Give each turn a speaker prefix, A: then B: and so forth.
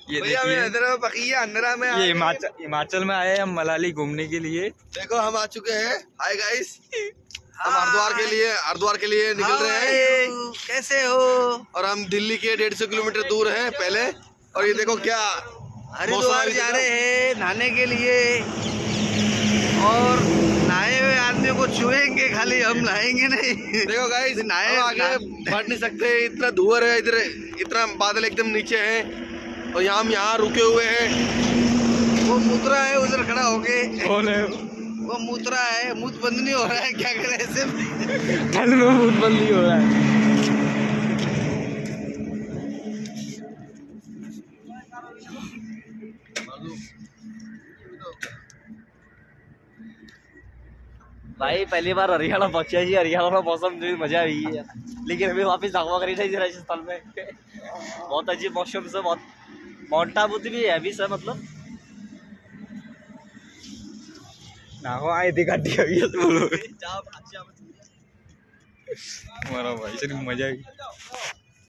A: ये
B: भैया मैं अंदर में पकिया अंदर में
A: ये हिमाचल में आए हम मनाली घूमने के लिए।
B: देखो हम आ चुके हैं। हाय गाइस, हम हरिद्वार के लिए निकल रहे हैं।
C: कैसे हो?
B: और हम दिल्ली के 150 किलोमीटर दूर हैं पहले। और ये देखो क्या
C: हरिद्वार जा रहे हैं नहाने के लिए, और नहाए हुए आदमियों को छुएंगे खाली, हम नहाएंगे नहीं।
B: देखो गाइस, नहाए आगे बढ़ नहीं सकते, इतना धुआं है इधर, इतना बादल एकदम नीचे है। और हम यहाँ रुके हुए हैं।
C: वो मुद्रा है उधर खड़ा होके,
A: कौन है?
C: वो मुद्रा है, मुंह बंद नहीं हो रहा है, क्या करे ऐसे?
A: ठंड में मुंह बंद नहीं हो रहा है। भाई पहली बार हरियाणा पहुंचा जी। हरियाणा का मौसम जो मजा आई है, लेकिन अभी वापस जागवा करी थी राजस्थान में। बहुत अजीब मौसम से, बहुत माउंट आबू भी है भी सर, मतलब ना हो आए थी गाड़ी अभी बोलो। हमारा भाई सिर्फ मजा आई।